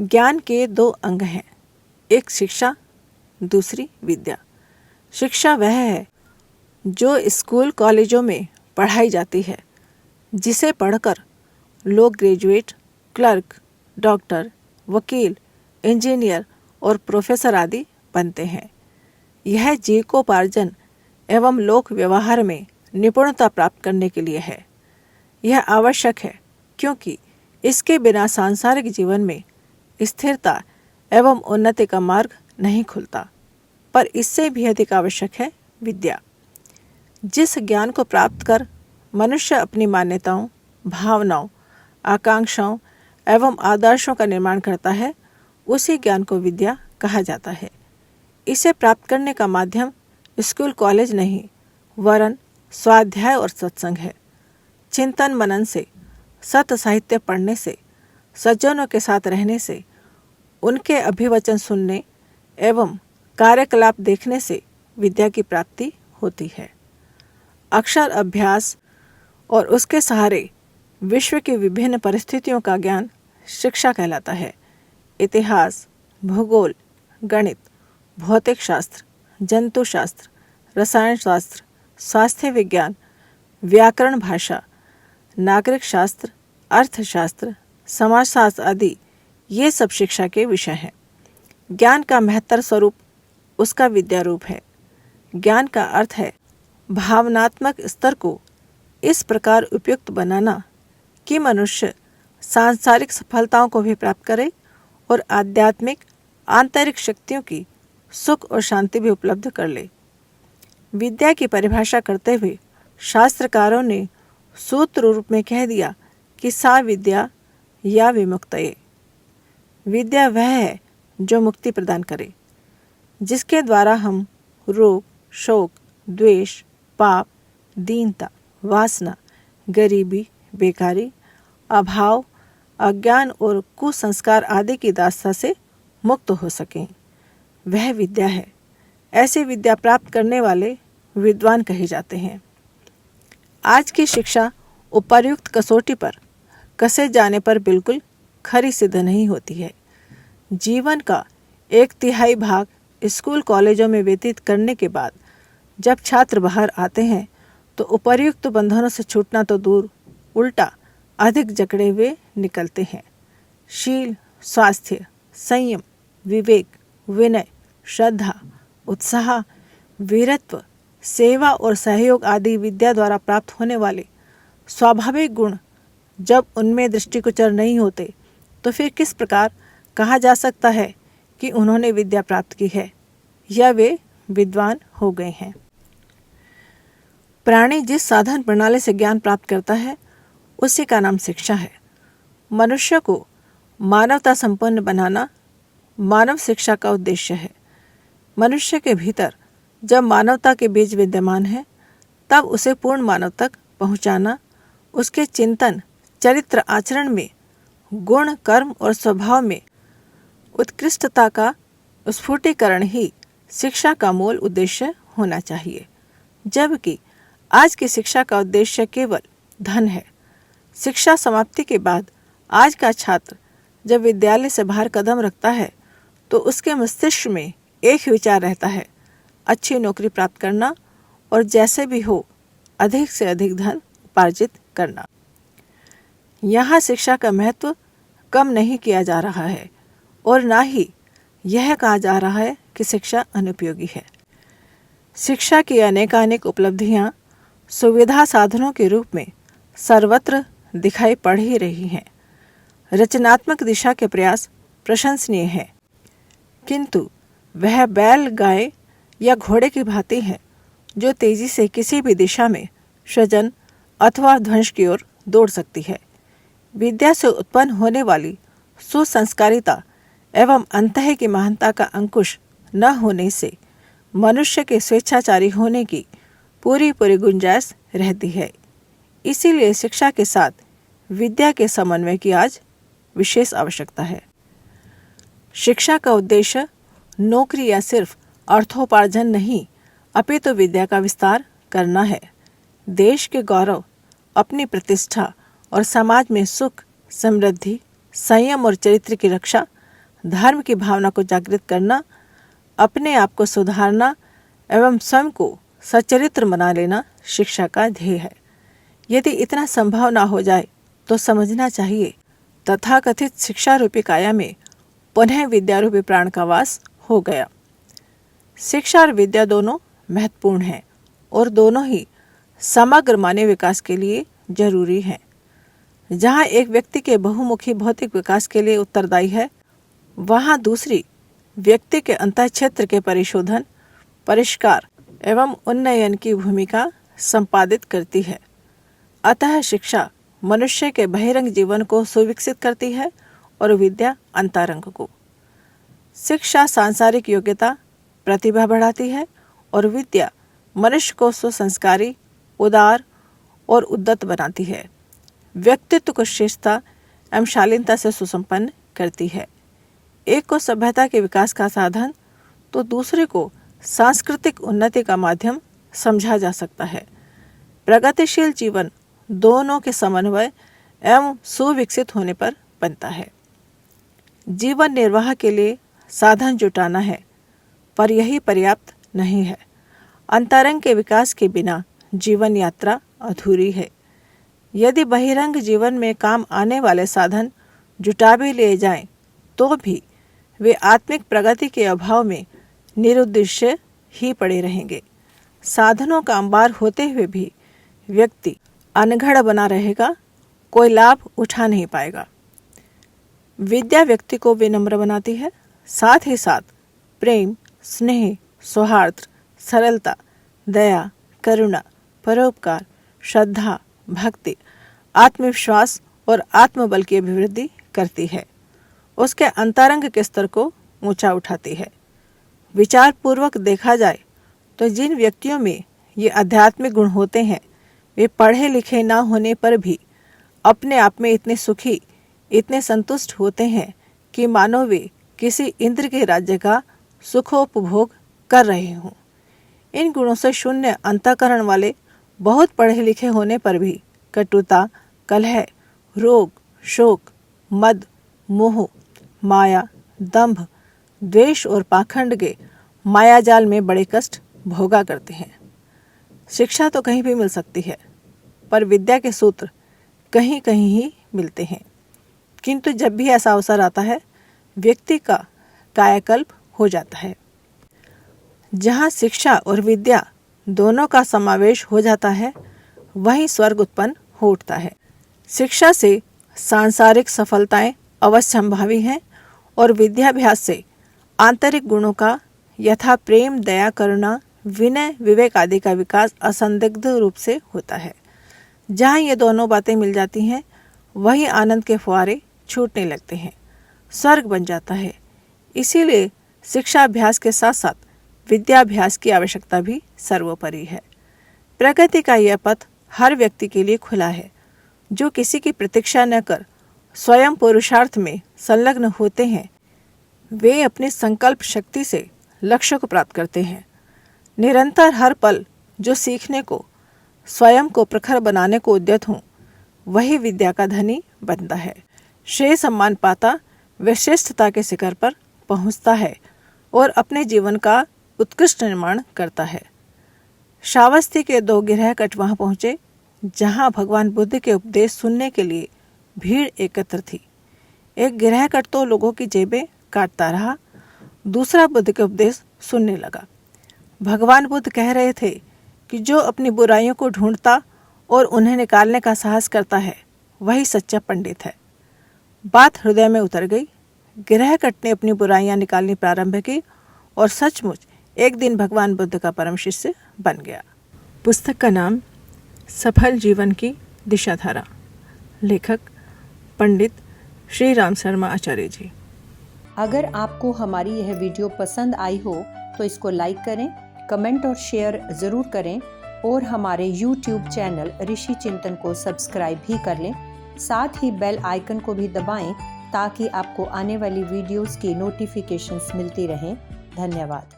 ज्ञान के दो अंग हैं, एक शिक्षा, दूसरी विद्या। शिक्षा वह है जो स्कूल कॉलेजों में पढ़ाई जाती है, जिसे पढ़कर लोग ग्रेजुएट, क्लर्क, डॉक्टर, वकील, इंजीनियर और प्रोफेसर आदि बनते हैं। यह जीविकोपार्जन एवं लोक व्यवहार में निपुणता प्राप्त करने के लिए है। यह आवश्यक है क्योंकि इसके बिना सांसारिक जीवन में स्थिरता एवं उन्नति का मार्ग नहीं खुलता। पर इससे भी अधिक आवश्यक है विद्या। जिस ज्ञान को प्राप्त कर मनुष्य अपनी मान्यताओं, भावनाओं, आकांक्षाओं एवं आदर्शों का निर्माण करता है, उसी ज्ञान को विद्या कहा जाता है। इसे प्राप्त करने का माध्यम स्कूल कॉलेज नहीं, वरन स्वाध्याय और सत्संग है। चिंतन मनन से, सत साहित्य पढ़ने से, सज्जनों के साथ रहने से, उनके अभिवचन सुनने एवं कार्यकलाप देखने से विद्या की प्राप्ति होती है। अक्षर अभ्यास और उसके सहारे विश्व की विभिन्न परिस्थितियों का ज्ञान शिक्षा कहलाता है। इतिहास, भूगोल, गणित, भौतिक शास्त्र, जंतु शास्त्र, रसायन शास्त्र, स्वास्थ्य विज्ञान, व्याकरण भाषा, नागरिक शास्त्र, अर्थशास्त्र, समाजशास्त्र आदि ये सब शिक्षा के विषय हैं। ज्ञान का महत्तर स्वरूप उसका विद्या रूप है। ज्ञान का अर्थ है भावनात्मक स्तर को इस प्रकार उपयुक्त बनाना कि मनुष्य सांसारिक सफलताओं को भी प्राप्त करे और आध्यात्मिक आंतरिक शक्तियों की सुख और शांति भी उपलब्ध कर ले। विद्या की परिभाषा करते हुए शास्त्रकारों ने सूत्र रूप में कह दिया कि सा विद्या या विमुक्तये। विद्या वह है जो मुक्ति प्रदान करे, जिसके द्वारा हम रोग, शोक, द्वेष, पाप, दीनता, वासना, गरीबी, बेकारी, अभाव, अज्ञान और कुसंस्कार आदि की दास्ता से मुक्त हो सकें। वह विद्या है। ऐसी विद्या प्राप्त करने वाले विद्वान कहे जाते हैं। आज की शिक्षा उपर्युक्त कसौटी पर कसे जाने पर बिल्कुल खरी सिद्ध नहीं होती है। जीवन का 1/3 भाग स्कूल कॉलेजों में व्यतीत करने के बाद जब छात्र बाहर आते हैं तो उपर्युक्त बंधनों से छूटना तो दूर, उल्टा अधिक जकड़े हुए निकलते हैं। शील, स्वास्थ्य, संयम, विवेक, विनय, श्रद्धा, उत्साह, वीरत्व, सेवा और सहयोग आदि विद्या द्वारा प्राप्त होने वाले स्वाभाविक गुण जब उनमें दृष्टिगोचर नहीं होते तो फिर किस प्रकार कहा जा सकता है कि उन्होंने विद्या प्राप्त की है या वे विद्वान हो गए हैं। प्राणी जिस साधन प्रणाली से ज्ञान प्राप्त करता है उसी का नाम शिक्षा है। मनुष्य को मानवता संपन्न बनाना मानव शिक्षा का उद्देश्य है। मनुष्य के भीतर जब मानवता के बीज विद्यमान है तब उसे पूर्ण मानव तक पहुंचाना, उसके चिंतन, चरित्र, आचरण में, गुण, कर्म और स्वभाव में उत्कृष्टता का स्फुटीकरण ही शिक्षा का मूल उद्देश्य होना चाहिए। जबकि आज की शिक्षा का उद्देश्य केवल धन है। शिक्षा समाप्ति के बाद आज का छात्र जब विद्यालय से बाहर कदम रखता है तो उसके मस्तिष्क में एक ही विचार रहता है, अच्छी नौकरी प्राप्त करना और जैसे भी हो अधिक से अधिक धन उपार्जित करना। यहाँ शिक्षा का महत्व कम नहीं किया जा रहा है और ना ही यह कहा जा रहा है कि शिक्षा अनुपयोगी है। शिक्षा की अनेकानेक उपलब्धियाँ सुविधा साधनों के रूप में सर्वत्र दिखाई पड़ ही रही हैं। रचनात्मक दिशा के प्रयास प्रशंसनीय है, किंतु वह बैल, गाय या घोड़े की भांति है जो तेजी से किसी भी दिशा में सृजन अथवा ध्वंस की ओर दौड़ सकती है। विद्या से उत्पन्न होने वाली सुसंस्कारिता एवं अंतः की महानता का अंकुश न होने से मनुष्य के स्वेच्छाचारी होने की पूरी गुंजाइश रहती है। इसीलिए शिक्षा के साथ विद्या के समन्वय की आज विशेष आवश्यकता है। शिक्षा का उद्देश्य नौकरी या सिर्फ अर्थोपार्जन नहीं, अपितु विद्या का विस्तार करना है। देश के गौरव, अपनी प्रतिष्ठा और समाज में सुख, समृद्धि, संयम और चरित्र की रक्षा धर्म की भावना को जागृत करना, अपने आप को सुधारना एवं स्वयं को सच्चरित्र बना लेना शिक्षा का ध्येय है। यदि इतना संभव ना हो जाए तो समझना चाहिए तथाकथित शिक्षा रूपी काया में पुनः विद्यारूपी प्राण का वास हो गया। शिक्षा और विद्या दोनों महत्वपूर्ण हैं और दोनों ही समग्र मानव विकास के लिए जरूरी हैं। जहाँ एक व्यक्ति के बहुमुखी भौतिक विकास के लिए उत्तरदायी है, वहाँ दूसरी व्यक्ति के अंतःक्षेत्र के परिशोधन, परिष्कार एवं उन्नयन की भूमिका संपादित करती है। अतः शिक्षा मनुष्य के बहिरंग जीवन को सुविकसित करती है और विद्या अंतरंग को। शिक्षा सांसारिक योग्यता, प्रतिभा बढ़ाती है और विद्या मनुष्य को सुसंस्कारी, उदार और उद्यत बनाती है। व्यक्तित्व को श्रेष्ठता एवं शालीनता से सुसंपन्न करती है। एक को सभ्यता के विकास का साधन तो दूसरे को सांस्कृतिक उन्नति का माध्यम समझा जा सकता है। प्रगतिशील जीवन दोनों के समन्वय एवं सुविकसित होने पर बनता है। जीवन निर्वाह के लिए साधन जुटाना है, पर यही पर्याप्त नहीं है। अंतरंग के विकास के बिना जीवन यात्रा अधूरी है। यदि बहिरंग जीवन में काम आने वाले साधन जुटा भी लिए जाएं, तो भी वे आत्मिक प्रगति के अभाव में निरुद्देश्य ही पड़े रहेंगे। साधनों का अंबार होते हुए भी व्यक्ति अनघड़ बना रहेगा, कोई लाभ उठा नहीं पाएगा। विद्या व्यक्ति को विनम्र बनाती है, साथ ही साथ प्रेम, स्नेह, सौहार्द, सरलता, दया, करुणा, परोपकार, श्रद्धा, भक्ति, आत्मविश्वास और आत्मबल की अभिवृद्धि करती है। उसके अंतरंग के स्तर को ऊंचा उठाती है। विचार पूर्वक देखा जाए तो जिन व्यक्तियों में ये आध्यात्मिक गुण होते हैं, वे पढ़े लिखे ना होने पर भी अपने आप में इतने सुखी, इतने संतुष्ट होते हैं कि मानो वे किसी इंद्र के राज्य का सुखोपभोग कर रहे हों। इन गुणों से शून्य अंतःकरण वाले बहुत पढ़े लिखे होने पर भी कटुता, कलह, रोग, शोक, मद, मोह, माया, दंभ, द्वेष और पाखंड के मायाजाल में बड़े कष्ट भोगा करते हैं। शिक्षा तो कहीं भी मिल सकती है, पर विद्या के सूत्र कहीं कहीं ही मिलते हैं। किंतु जब भी ऐसा अवसर आता है, व्यक्ति का कायाकल्प हो जाता है। जहाँ शिक्षा और विद्या दोनों का समावेश हो जाता है, वहीं स्वर्ग उत्पन्न हो उठता है। शिक्षा से सांसारिक सफलताएं अवश्यंभावी हैं और विद्याभ्यास से आंतरिक गुणों का यथा प्रेम, दया, करुणा, विनय, विवेक आदि का विकास असंदिग्ध रूप से होता है। जहाँ ये दोनों बातें मिल जाती हैं, वहीं आनंद के फुहारे छूटने लगते हैं, स्वर्ग बन जाता है। इसीलिए शिक्षाभ्यास के साथ साथ विद्याभ्यास की आवश्यकता भी सर्वोपरि है। प्रगति का यह पथ हर व्यक्ति के लिए खुला है। जो किसी की प्रतीक्षा न कर स्वयं पुरुषार्थ में संलग्न होते हैं, वे अपनी संकल्प शक्ति से लक्ष्य को प्राप्त करते हैं। निरंतर हर पल जो सीखने को, स्वयं को प्रखर बनाने को उद्यत हों, वही विद्या का धनी बनता है। श्रेय सम्मान पाता व श्रेष्ठता के शिखर पर पहुंचता है और अपने जीवन का उत्कृष्ट निर्माण करता है। श्रावस्ती के 2 गिरहकट वहां पहुंचे जहां भगवान बुद्ध के उपदेश सुनने के लिए भीड़ एकत्र थी। एक गिरहकट तो लोगों की जेबें काटता रहा, दूसरा बुद्ध के उपदेश सुनने लगा। भगवान बुद्ध कह रहे थे कि जो अपनी बुराइयों को ढूंढता और उन्हें निकालने का साहस करता है, वही सच्चा पंडित है। बात हृदय में उतर गई। गिरहकट ने अपनी बुराइयां निकालनी प्रारंभ की और सचमुच एक दिन भगवान बुद्ध का परम शिष्य बन गया। पुस्तक का नाम सफल जीवन की दिशाधारा। लेखक पंडित श्री राम शर्मा आचार्य जी। अगर आपको हमारी यह वीडियो पसंद आई हो तो इसको लाइक करें, कमेंट और शेयर ज़रूर करें और हमारे YouTube चैनल ऋषि चिंतन को सब्सक्राइब भी कर लें। साथ ही बेल आइकन को भी दबाएं ताकि आपको आने वाली वीडियोस की नोटिफिकेशंस मिलती रहें। धन्यवाद।